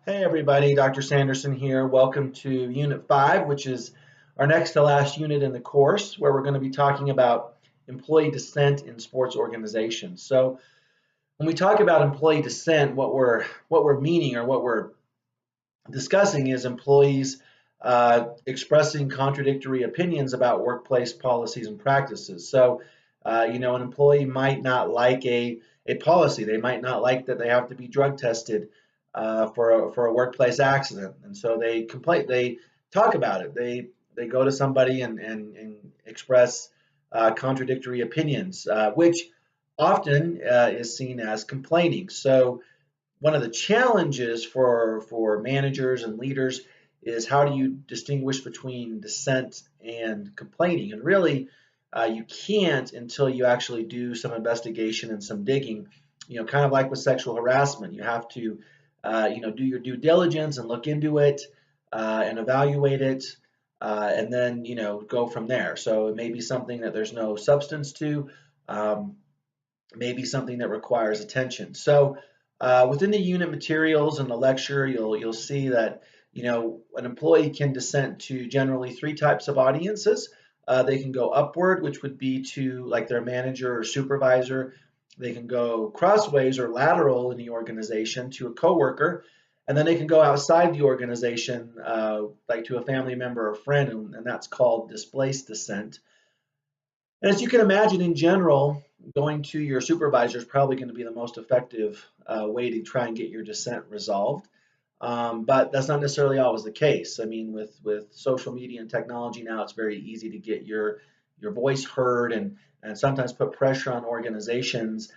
Hey everybody, Dr. Sanderson here. Welcome to Unit 5, which is our next to last unit in the course, where we're going to be talking about employee dissent in sports organizations. So when we talk about employee dissent, what we're meaning or what we're discussing is employees expressing contradictory opinions about workplace policies and practices. So, an employee might not like a policy. They might not like that they have to be drug tested for a workplace accident, and so they complain. They talk about it. They go to somebody and express contradictory opinions, which often is seen as complaining. So one of the challenges for managers and leaders is how do you distinguish between dissent and complaining? And really, you can't until you actually do some investigation and some digging. Kind of like with sexual harassment, you have to, do your due diligence and look into it and evaluate it, and then go from there. So it may be something that there's no substance to. Maybe something that requires attention. So within the unit materials and the lecture, you'll see that an employee can dissent to generally three types of audiences. They can go upward, which would be to like their manager or supervisor. They can go crossways or lateral in the organization to a coworker, and then they can go outside the organization, like to a family member or friend, and that's called displaced dissent. And as you can imagine, in general, going to your supervisor is probably going to be the most effective way to try and get your dissent resolved. But that's not necessarily always the case. I mean, with social media and technology now, it's very easy to get your voice heard and sometimes put pressure on organizations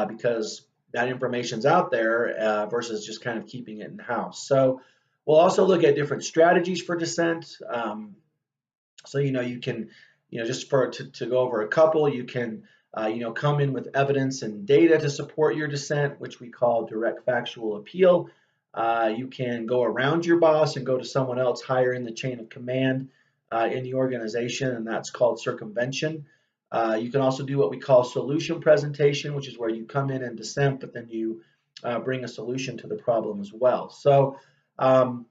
because that information's out there versus just kind of keeping it in house. So we'll also look at different strategies for dissent. So you can just to go over a couple, you can come in with evidence and data to support your dissent, which we call direct factual appeal. You can go around your boss and go to someone else higher in the chain of command in the organization, and that's called circumvention. You can also do what we call solution presentation, which is where you come in and dissent, but then you bring a solution to the problem as well. So and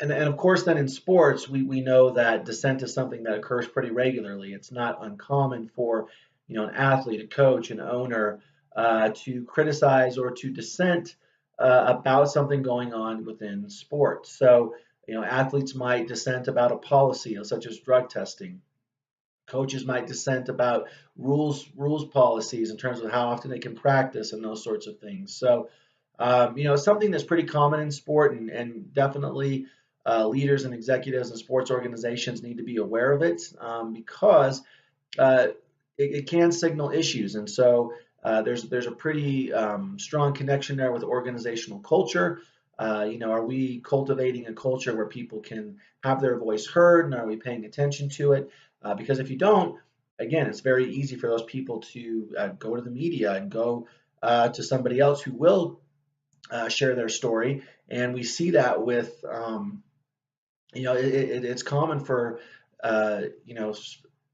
of course, then in sports, we know that dissent is something that occurs pretty regularly. It's not uncommon for an athlete, a coach, an owner to criticize or to dissent about something going on within sports. So athletes might dissent about a policy such as drug testing. Coaches might dissent about rules policies in terms of how often they can practice and those sorts of things. So it's something that's pretty common in sport, and definitely leaders and executives and sports organizations need to be aware of it because uh, it can signal issues. And so there's a pretty strong connection there with organizational culture. Are we cultivating a culture where people can have their voice heard, and are we paying attention to it? Because if you don't, again, it's very easy for those people to go to the media and go to somebody else who will share their story. And we see that with, it's common for,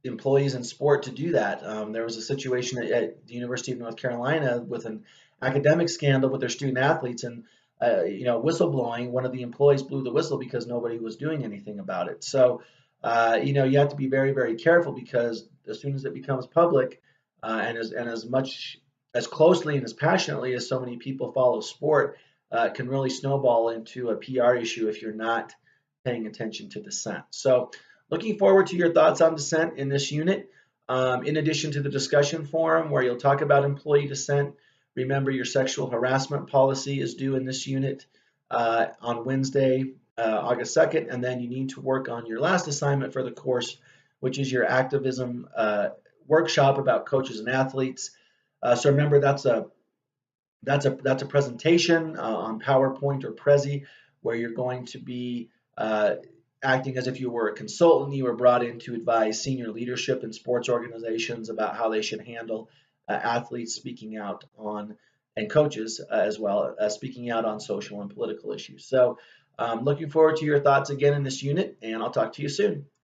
employees in sport to do that. There was a situation at the University of North Carolina with an academic scandal with their student athletes, and whistleblowing. One of the employees blew the whistle because nobody was doing anything about it. So, you have to be very, very careful because as soon as it becomes public, and as much as closely and as passionately as so many people follow sport, can really snowball into a PR issue if you're not paying attention to dissent. So, looking forward to your thoughts on dissent in this unit. In addition to the discussion forum where you'll talk about employee dissent, remember your sexual harassment policy is due in this unit on Wednesday, August 2nd, and then you need to work on your last assignment for the course, which is your activism workshop about coaches and athletes. So remember that's a presentation on PowerPoint or Prezi where you're going to be acting as if you were a consultant. You were brought in to advise senior leadership in sports organizations about how they should handle athletes speaking out on, and coaches as well, speaking out on social and political issues. So looking forward to your thoughts again in this unit, and I'll talk to you soon.